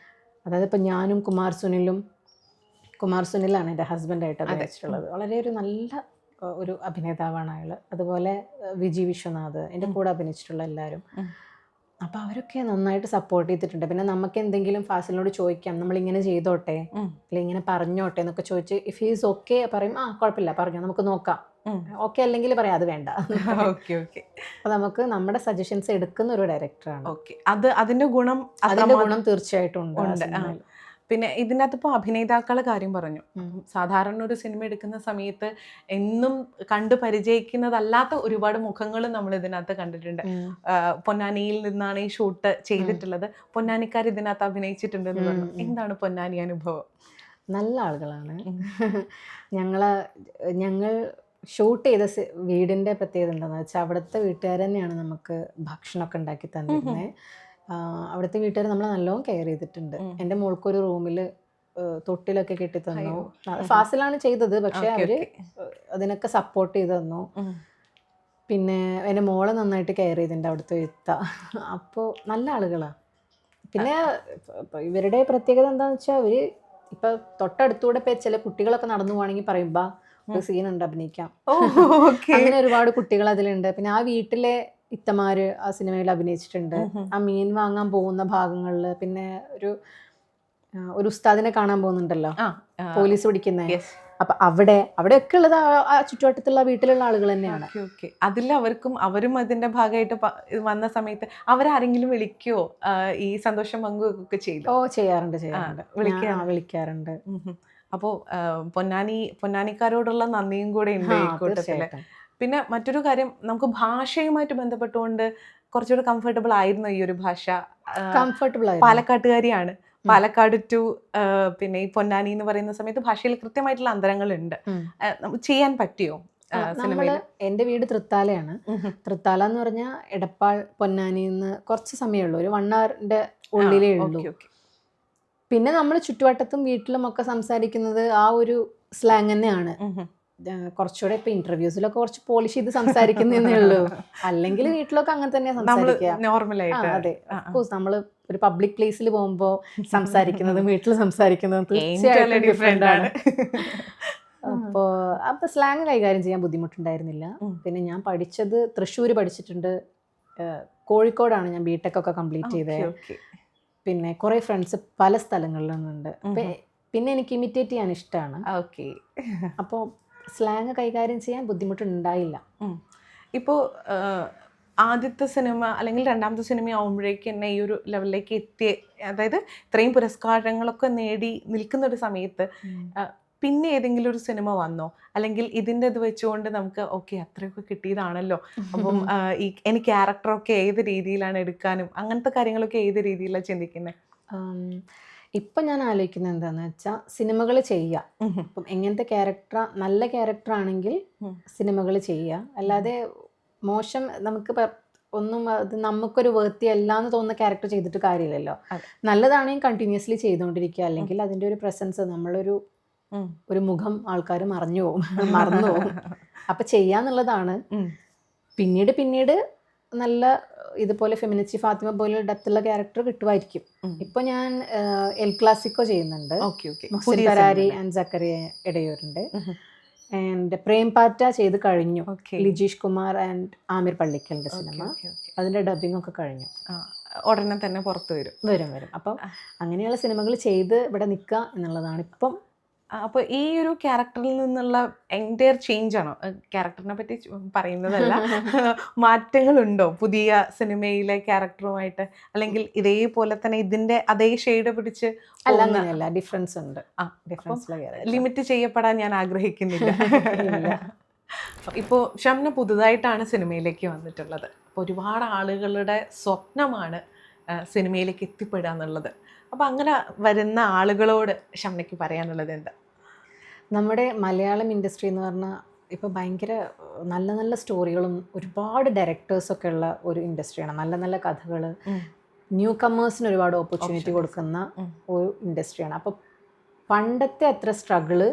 അതായത് ഇപ്പം ഞാനും കുമാർ സുനിലാണ് എൻ്റെ ഹസ്ബൻഡായിട്ട് അഭിനയിച്ചിട്ടുള്ളത്. വളരെ ഒരു നല്ല ഒരു അഭിനേതാവാണ് അയാൾ. അതുപോലെ വിജി വിശ്വനാഥ്, എൻ്റെ കൂടെ അഭിനയിച്ചിട്ടുള്ള എല്ലാവരും. അപ്പോൾ അവരൊക്കെ നന്നായിട്ട് സപ്പോർട്ട് ചെയ്തിട്ടുണ്ട്. പിന്നെ നമുക്ക് എന്തെങ്കിലും ഫാസിലിനോട് ചോദിക്കാം, നമ്മളിങ്ങനെ ചെയ്തോട്ടെ അല്ലെങ്കിൽ ഇങ്ങനെ പറഞ്ഞോട്ടെ എന്നൊക്കെ ചോദിച്ച്, ഇഫ് ഹീസ് ഓക്കെ പറയും, കുഴപ്പമില്ല പറഞ്ഞോ, നമുക്ക് നോക്കാം. ഓക്കെ അല്ലെങ്കിൽ പറയാം അത് വേണ്ട. Okay okay. അപ്പോൾ നമുക്ക് നമ്മുടെ സജഷൻസ് എടുക്കുന്ന ഒരു ഡയറക്ടറാണ്. ഓക്കെ. അതിന്റെ ഗുണം തീർച്ചയായിട്ടും ഉണ്ട്. പിന്നെ ഇതിനകത്ത് ഇപ്പോൾ അഭിനേതാക്കളെ കാര്യം പറഞ്ഞു. സാധാരണ ഒരു സിനിമ എടുക്കുന്ന സമയത്ത് എന്നും കണ്ടു പരിചയിക്കുന്നതല്ലാത്ത ഒരുപാട് മുഖങ്ങളും നമ്മൾ ഇതിനകത്ത് കണ്ടിട്ടുണ്ട്. പൊന്നാനിയിൽ നിന്നാണ് ഈ ഷൂട്ട് ചെയ്തിട്ടുള്ളത്. പൊന്നാനിക്കാർ ഇതിനകത്ത് അഭിനയിച്ചിട്ടുണ്ടെന്ന് പറഞ്ഞു. എന്താണ് പൊന്നാനി അനുഭവം? നല്ല ആളുകളാണ്. ഞങ്ങൾ ഷൂട്ട് ചെയ്ത വീടിൻ്റെ പ്രത്യേകത എന്താണെന്ന് വെച്ചാൽ, അവിടുത്തെ വീട്ടുകാർ തന്നെയാണ് നമുക്ക് ഭക്ഷണമൊക്കെ ഉണ്ടാക്കി തന്നിരുന്നത്. അവിടുത്തെ വീട്ടുകാർ നമ്മളെ നല്ലോണം കെയർ ചെയ്തിട്ടുണ്ട്. എൻ്റെ മോൾക്കൊരു റൂമിൽ തൊട്ടിലൊക്കെ കെട്ടി തന്നു. ഫാസിലാണ് ചെയ്തത്, പക്ഷെ അവര് അതിനൊക്കെ സപ്പോർട്ട് ചെയ്ത് തന്നു. പിന്നെ എൻ്റെ മോളെ നന്നായിട്ട് കെയർ ചെയ്തിട്ടുണ്ട് അവിടുത്തെ എഴുത്ത. അപ്പോൾ നല്ല ആളുകളാണ്. പിന്നെ ഇവരുടെ പ്രത്യേകത എന്താണെന്ന് വെച്ചാൽ, അവർ ഇപ്പം തൊട്ടടുത്തൂടെ ഇപ്പോൾ ചില കുട്ടികളൊക്കെ നടന്നു പോകണമെങ്കിൽ പറയുമ്പോൾ ഒരു സീനുണ്ട്, അഭിനയിക്കാം. അങ്ങനെ ഒരുപാട് കുട്ടികൾ അതിലുണ്ട്. പിന്നെ ആ വീട്ടിലെ ഇത്തമാര് ആ സിനിമയിൽ അഭിനയിച്ചിട്ടുണ്ട്. ആ മീൻ വാങ്ങാൻ പോകുന്ന ഭാഗങ്ങളിൽ, പിന്നെ ഒരു ഉസ്താദിനെ കാണാൻ പോകുന്നുണ്ടല്ലോ, പോലീസ് പിടിക്കുന്നത്. അപ്പൊ അവിടെയൊക്കെ ഉള്ളത് ആ ചുറ്റുവട്ടത്തുള്ള വീട്ടിലുള്ള ആളുകൾ തന്നെയാണ്. അതിൽ അവരും അതിന്റെ ഭാഗമായിട്ട് വന്ന സമയത്ത് അവരാരെങ്കിലും വിളിക്കോ, ഈ സന്തോഷം പങ്കുവെക്കൊക്കെ ചെയ്തു? ചെയ്യാറുണ്ട്. വിളിക്കാറുണ്ട്. അപ്പോൾ പൊന്നാനിക്കാരോടുള്ള നന്ദിയും കൂടെ ഉണ്ട് ഈ കൂട്ടത്തില്. പിന്നെ മറ്റൊരു കാര്യം, നമുക്ക് ഭാഷയുമായിട്ട് ബന്ധപ്പെട്ടുകൊണ്ട് കുറച്ചുകൂടെ കംഫർട്ടബിൾ ആയിരുന്നു ഈ ഒരു ഭാഷ. പാലക്കാട്ടുകാരിയാണ്. പാലക്കാട് ടു പിന്നെ ഈ പൊന്നാനി എന്ന് പറയുന്ന സമയത്ത് ഭാഷയിൽ കൃത്യമായിട്ടുള്ള അന്തരങ്ങളുണ്ട്. ചെയ്യാൻ പറ്റിയോ സിനിമയിൽ? എൻ്റെ വീട് തൃത്താലയാണ്. തൃത്താല എന്ന് പറഞ്ഞാൽ എടപ്പാൾ പൊന്നാനിന്ന് കുറച്ച് സമയമുള്ളൂ, ഒരു 1 hourന്റെ ഉള്ളിലേ ഉള്ളൂ. പിന്നെ നമ്മൾ ചുറ്റുവട്ടത്തും വീട്ടിലും ഒക്കെ സംസാരിക്കുന്നത് ആ ഒരു സ്ലാങ് തന്നെയാണ്. കുറച്ചുകൂടെ ഇപ്പൊ ഇന്റർവ്യൂസിലൊക്കെ കുറച്ച് പോളിഷ് ചെയ്ത് സംസാരിക്കുന്നേ ഉള്ളൂ. അല്ലെങ്കിൽ വീട്ടിലൊക്കെ അങ്ങനെ തന്നെയാ സംസാരിക്കുക. അതെ, ഓഫ്കോഴ്സ് നമ്മള് ഒരു പബ്ലിക് പ്ലേസിൽ പോകുമ്പോ സംസാരിക്കുന്നതും വീട്ടിൽ സംസാരിക്കുന്നതും തീർച്ചയായിട്ടും ഡിഫറെന്റ് ആണ്. അപ്പൊ സ്ലാങ് കൈകാര്യം ചെയ്യാൻ ബുദ്ധിമുട്ടുണ്ടായിരുന്നില്ല. പിന്നെ ഞാൻ പഠിച്ചത് തൃശ്ശൂര് പഠിച്ചിട്ടുണ്ട്, കോഴിക്കോടാണ് ഞാൻ ബിടെക് ഒക്കെ കംപ്ലീറ്റ് ചെയ്തത്. പിന്നെ കുറെ ഫ്രണ്ട്സ് പല സ്ഥലങ്ങളിലുണ്ട്. പിന്നെ എനിക്ക് ഇമിറ്റേറ്റ് ചെയ്യാൻ ഇഷ്ടമാണ്. അപ്പോൾ സ്ലാങ് കൈകാര്യം ചെയ്യാൻ ബുദ്ധിമുട്ടുണ്ടായില്ല. ഇപ്പോൾ ആദ്യത്തെ സിനിമ അല്ലെങ്കിൽ രണ്ടാമത്തെ സിനിമ ആവുമ്പോഴേക്ക് തന്നെ ഈ ഒരു ലെവലിലേക്ക് എത്തിയ, അതായത് ഇത്രയും പുരസ്കാരങ്ങളൊക്കെ നേടി നിൽക്കുന്ന ഒരു സമയത്ത് പിന്നെ ഏതെങ്കിലും ഒരു സിനിമ വന്നോ, അല്ലെങ്കിൽ ഇതിൻ്റെ ഇത് വെച്ചുകൊണ്ട് നമുക്ക് ഓക്കെ അത്രയൊക്കെ കിട്ടിയതാണല്ലോ, അപ്പം ഈ ക്യാരക്ടറൊക്കെ ഏത് രീതിയിലാണ് എടുക്കാനും അങ്ങനത്തെ കാര്യങ്ങളൊക്കെ ഏത് രീതിയിലാണ് ചിന്തിക്കുന്നത്? ഇപ്പം ഞാൻ ആലോചിക്കുന്നത് എന്താണെന്ന് വെച്ചാൽ, സിനിമകൾ ചെയ്യുക. ഇപ്പം എങ്ങനത്തെ ക്യാരക്ടർ, നല്ല ക്യാരക്ടർ ആണെങ്കിൽ സിനിമകൾ ചെയ്യുക. അല്ലാതെ മോശം, നമുക്ക് ഒന്നും അത് നമുക്കൊരു വേർത്തി അല്ല എന്ന് തോന്നുന്ന ക്യാരക്ടർ ചെയ്തിട്ട് കാര്യമില്ലല്ലോ. നല്ലതാണെങ്കിൽ കണ്ടിന്യൂസ്ലി ചെയ്തുകൊണ്ടിരിക്കുക. അല്ലെങ്കിൽ അതിൻ്റെ ഒരു പ്രസൻസ്, നമ്മളൊരു മുഖം ആൾക്കാർ മറന്നു പോകും. അപ്പം ചെയ്യാന്നുള്ളതാണ്. പിന്നീട് നല്ല ഇതുപോലെ ഫെമിനിച്ചി ഫാത്തിമ പോലെ ഡെപ്തുള്ള ക്യാരക്ടർ കിട്ടുമായിരിക്കും. ഇപ്പൊ ഞാൻ എൽ ക്ലാസിക്കോ ചെയ്യുന്നുണ്ട്, മുഹസിൻ തരാരി ആൻഡ് സക്കറിയ ഇടയൂരുണ്ട്. ആൻഡ് പ്രേം പാറ്റ ചെയ്ത് കഴിഞ്ഞു, ലിജീഷ് കുമാർ ആൻഡ് ആമിർ പള്ളിക്കലിന്റെ സിനിമ. അതിന്റെ ഡബിങ് ഒക്കെ കഴിഞ്ഞു, ഉടനെ തന്നെ പുറത്ത് വരും. അപ്പം അങ്ങനെയുള്ള സിനിമകൾ ചെയ്ത് ഇവിടെ നിൽക്കുക എന്നുള്ളതാണ് ഇപ്പം. അപ്പോൾ ഈ ഒരു ക്യാരക്ടറിൽ നിന്നുള്ള എൻറ്റയർ ചേഞ്ച് ആണോ? ക്യാരക്ടറിനെ പറ്റി പറയുന്നതല്ല, മാറ്റങ്ങളുണ്ടോ പുതിയ സിനിമയിലെ ക്യാരക്ടറുമായിട്ട്? അല്ലെങ്കിൽ ഇതേപോലെ തന്നെ ഇതിന്റെ അതേ ഷെയ്ഡ് പിടിച്ച്? അല്ല, ഡിഫറൻസ് ഉണ്ട്. ലിമിറ്റ് ചെയ്യപ്പെടാൻ ഞാൻ ആഗ്രഹിക്കുന്നില്ല. ഇപ്പോൾ ഷംന പുതുതായിട്ടാണ് സിനിമയിലേക്ക് വന്നിട്ടുള്ളത്. അപ്പോൾ ഒരുപാട് ആളുകളുടെ സ്വപ്നമാണ് സിനിമയിലേക്ക് എത്തിപ്പെടുക എന്നുള്ളത്. അപ്പം അങ്ങനെ വരുന്ന ആളുകളോട് ഷംനയ്ക്ക് പറയാനുള്ളത് എന്താ? നമ്മുടെ മലയാളം ഇൻഡസ്ട്രി എന്ന് പറഞ്ഞാൽ ഇപ്പോൾ ഭയങ്കര നല്ല നല്ല സ്റ്റോറികളും ഒരുപാട് ഡയറക്ടേഴ്സൊക്കെ ഉള്ള ഒരു ഇൻഡസ്ട്രിയാണ്. നല്ല നല്ല കഥകൾ, ന്യൂ കമ്മേഴ്സിന് ഒരുപാട് ഓപ്പർച്യൂണിറ്റി കൊടുക്കുന്ന ഒരു ഇൻഡസ്ട്രിയാണ്. അപ്പോൾ പണ്ടത്തെ അത്ര സ്ട്രഗിള്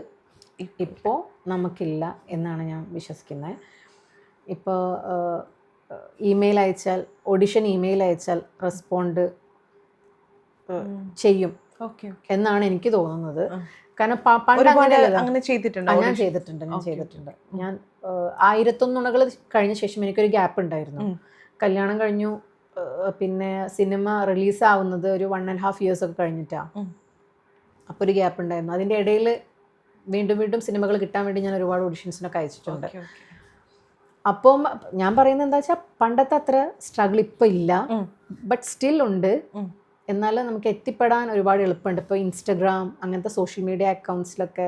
ഇപ്പോൾ നമുക്കില്ല എന്നാണ് ഞാൻ വിശ്വസിക്കുന്നത്. ഇപ്പോൾ ഇമെയിൽ അയച്ചാൽ, ഓഡിഷൻ ഇമെയിൽ അയച്ചാൽ റെസ്പോണ്ട് ചെയ്യും എന്നാണ് എനിക്ക് തോന്നുന്നത്. കാരണം പണ്ട് അങ്ങനെ ചെയ്തിട്ടുണ്ട്. ഞാൻ ചെയ്തിട്ടുണ്ട്. ഞാൻ 1001 നുണകൾ കഴിഞ്ഞ ശേഷം എനിക്കൊരു ഗ്യാപ്പ് ഉണ്ടായിരുന്നു. കല്യാണം കഴിഞ്ഞു, പിന്നെ സിനിമ റിലീസാവുന്നത് ഒരു 1.5 years ഒക്കെ കഴിഞ്ഞിട്ടാണ്. അപ്പോൾ ഒരു ഗ്യാപ്പ് ഉണ്ടായിരുന്നു. അതിൻ്റെ ഇടയിൽ വീണ്ടും സിനിമകൾ കിട്ടാൻ വേണ്ടി ഞാൻ ഒരുപാട് ഓഡിഷൻസിനൊക്കെ അയച്ചിട്ടുണ്ട്. അപ്പം ഞാൻ പറയുന്നത് എന്താ വെച്ചാൽ പണ്ടത്തെ അത്ര സ്ട്രഗിൾ ഇപ്പം ഇല്ല, ബട്ട് സ്റ്റിൽ ഉണ്ട്. എന്നാലും നമുക്ക് എത്തിപ്പെടാൻ ഒരുപാട് എളുപ്പമുണ്ട്. ഇപ്പോൾ ഇൻസ്റ്റഗ്രാം അങ്ങനത്തെ സോഷ്യൽ മീഡിയ അക്കൗണ്ട്സിലൊക്കെ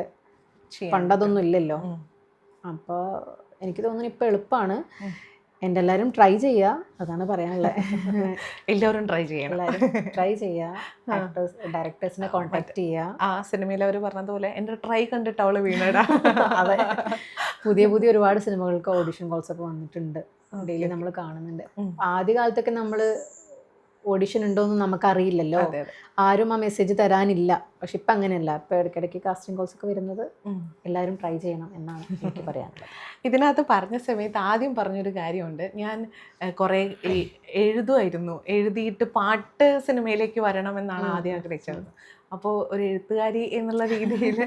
പണ്ടതൊന്നും ഇല്ലല്ലോ. അപ്പോൾ എനിക്ക് തോന്നുന്നു ഇപ്പോൾ എളുപ്പമാണ്. എൻ്റെ എല്ലാവരും ട്രൈ ചെയ്യുക, അതാണ് പറയാനുള്ളത്. എല്ലാവരും ട്രൈ ചെയ്യണം. ട്രൈ ചെയ്യുക, ഡയറക്ടേഴ്സിനെ കോൺടാക്ട് ചെയ്യുക. ആ സിനിമയിൽ അവർ പറഞ്ഞതുപോലെ എൻ്റെ ട്രൈ കണ്ടിട്ട് അവള് വീണടാ. അതെ, പുതിയ ഒരുപാട് സിനിമകൾക്ക് ഓഡിഷൻ കോൾസ് ഒക്കെ വന്നിട്ടുണ്ട്, ഡെയിലി നമ്മൾ കാണുന്നുണ്ട്. ആദ്യ കാലത്തൊക്കെ നമ്മൾ ഓഡിഷൻ ഉണ്ടോയെന്ന് നമുക്കറിയില്ലല്ലോ, ആരും ആ മെസ്സേജ് തരാനില്ല. പക്ഷെ ഇപ്പം അങ്ങനെയല്ല, ഇപ്പം ഇടയ്ക്കിടയ്ക്ക് കാസ്റ്റിംഗ് കോൾസ് ഒക്കെ വരുന്നത്. എല്ലാവരും ട്രൈ ചെയ്യണം എന്നാണ് എനിക്ക് പറയാനുള്ളത്. ഇതിനകത്ത് പറഞ്ഞ സമയത്ത് ആദ്യം പറഞ്ഞൊരു കാര്യമുണ്ട്, ഞാൻ കുറേ എഴുതുമായിരുന്നു, എഴുതിയിട്ട് പാട്ട് സിനിമയിലേക്ക് വരണമെന്നാണ് ആദ്യം ആഗ്രഹിച്ചത്. അപ്പോൾ ഒരു എഴുത്തുകാരി എന്നുള്ള രീതിയിൽ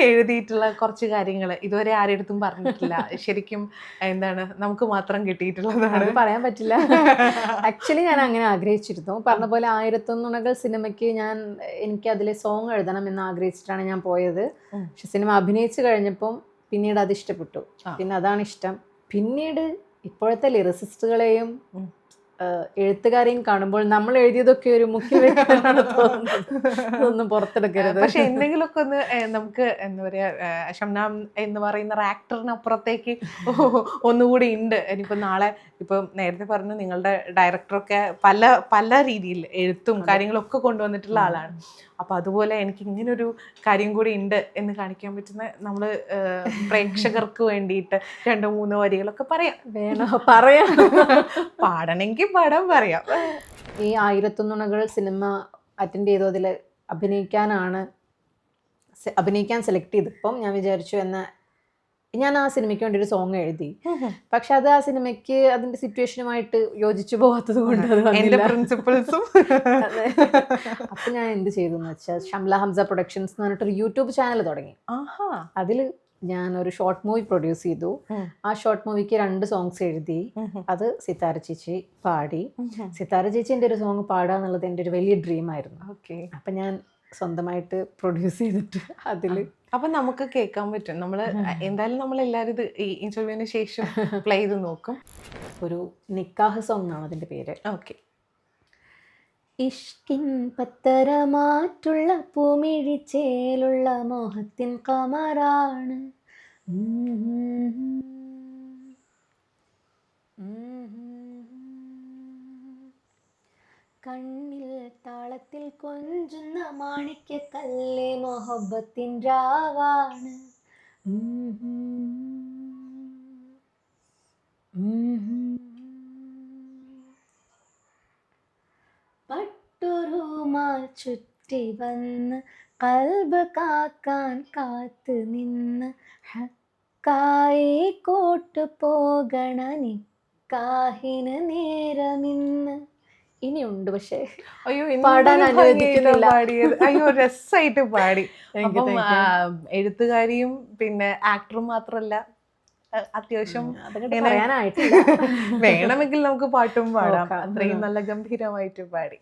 എഴുതിയിട്ടുള്ള കുറച്ച് കാര്യങ്ങൾ ഇതുവരെ ആരെടുത്തും പറഞ്ഞിട്ടില്ല. ശരിക്കും എന്താണ് നമുക്ക് മാത്രം കിട്ടിയിട്ടുള്ളതാണ്. പറയാൻ പറ്റില്ല. ആക്ച്വലി ഞാൻ അങ്ങനെ ആഗ്രഹിച്ചിരുന്നു. പറഞ്ഞ പോലെ 1001 നുണകൾ സിനിമയ്ക്ക് എനിക്ക് അതിലെ സോങ് എഴുതണം എന്ന് ആഗ്രഹിച്ചിട്ടാണ് ഞാൻ പോയത്. പക്ഷെ സിനിമ അഭിനയിച്ചു കഴിഞ്ഞപ്പം പിന്നീട് അത് ഇഷ്ടപ്പെട്ടു. പിന്നെ അതാണ് ഇഷ്ടം. പിന്നീട് ഇപ്പോഴത്തെ ലിറിസിസ്റ്റുകളെയും എഴുത്തുകാരെയും കാണുമ്പോൾ നമ്മൾ എഴുതിയതൊക്കെ ഒരു മുഖ്യ വ്യക്തിയാണ് തോന്നുന്നത്. ഒന്നും പുറത്തെടുക്കരുത്. പക്ഷെ എന്തെങ്കിലുമൊക്കെ ഒന്ന് നമുക്ക് എന്താ പറയുക, ഷംന എന്ന് പറയുന്ന ഒരു ആക്ടറിനപ്പുറത്തേക്ക് ഒന്നുകൂടി ഉണ്ട്. ഇനിയിപ്പോൾ നാളെ ഇപ്പം നേരത്തെ പറഞ്ഞു നിങ്ങളുടെ ഡയറക്ടറൊക്കെ പല രീതിയിൽ എഴുത്തും കാര്യങ്ങളൊക്കെ കൊണ്ടുവന്നിട്ടുള്ള ആളാണ്. അപ്പം അതുപോലെ എനിക്ക് ഇങ്ങനൊരു കാര്യം കൂടി ഉണ്ട് എന്ന് കാണിക്കാൻ പറ്റുന്ന നമ്മൾ പ്രേക്ഷകർക്ക് വേണ്ടിയിട്ട് 2-3 വരികളൊക്കെ പറയാം. പാടണമെങ്കിൽ പാടാൻ പറയാം. ഈ 1001 നുണകൾ സിനിമ അറ്റൻഡ് ചെയ്തു, അതിൽ അഭിനയിക്കാൻ സെലക്ട് ചെയ്തപ്പം ഞാൻ വിചാരിച്ചു ഞാൻ ആ സിനിമയ്ക്ക് വേണ്ടി ഒരു സോങ് എഴുതി. പക്ഷെ അത് ആ സിനിമയ്ക്ക് അതിന്റെ സിറ്റുവേഷനുമായിട്ട് യോജിച്ചു പോകാത്തത് കൊണ്ട് പ്രിൻസിപ്പിൾസും. അപ്പൊ ഞാൻ എന്ത് ചെയ്തു എന്ന് വെച്ചാൽ ഷംല ഹംസ പ്രൊഡക്ഷൻസ് എന്ന് പറഞ്ഞിട്ടൊരു യൂട്യൂബ് ചാനൽ തുടങ്ങി. അതിൽ ഞാൻ ഒരു ഷോർട്ട് മൂവി പ്രൊഡ്യൂസ് ചെയ്തു. ആ ഷോർട്ട് മൂവിക്ക് 2 സോങ്സ് എഴുതി. അത് സിത്താര ചേച്ചി പാടി. സിത്താര ചേച്ചിൻ്റെ ഒരു സോങ് പാടുക എന്നുള്ളത് എൻ്റെ ഒരു വലിയ ഡ്രീം ആയിരുന്നു. അപ്പൊ ഞാൻ സ്വന്തമായിട്ട് പ്രൊഡ്യൂസ് ചെയ്തിട്ട് അതിൽ അപ്പം നമുക്ക് കേൾക്കാൻ പറ്റും. എന്തായാലും നമ്മളെല്ലാവരും ഇത് ഈ ഇന്റർവ്യൂവിന് ശേഷം പ്ലേ ചെയ്ത് നോക്കും. ഒരു നിക്കാഹ് സോങ് എന്നാണ് അതിൻ്റെ പേര്. ഓക്കെ. ഇഷ്കിൻ പത്തരമാറ്റുള്ള പൂമിഴിച്ചേലുള്ള മോഹത്തിൻ കമറാണ്, കണ്ണിൽ താളത്തിൽ കൊഞ്ചുന്ന മാണിക്യക്കല്ലേ മൊഹബത്തിൻ രാവാണ്, പട്ടുറുമാൽ ചുറ്റി വന്ന് കൽബ് കാക്കാൻ കാത്തു നിന്ന് ഹക്കായി കോട്ടു പോകണ നിക്കാഹിന് നേരമിന്ന്. ഇനിയുണ്ട്, പക്ഷേ പാടാൻ അനുവദിക്കുന്നില്ല. അയ്യോ, രസമായിട്ട് പാടി. അപ്പം എഴുത്തുകാരിയും പിന്നെ ആക്ടറും മാത്രമല്ല, അത്യാവശ്യം വേണമെങ്കിൽ നമുക്ക് പാട്ടും പാടാം. അത്രയും നല്ല ഗംഭീരമായിട്ട് പാടി.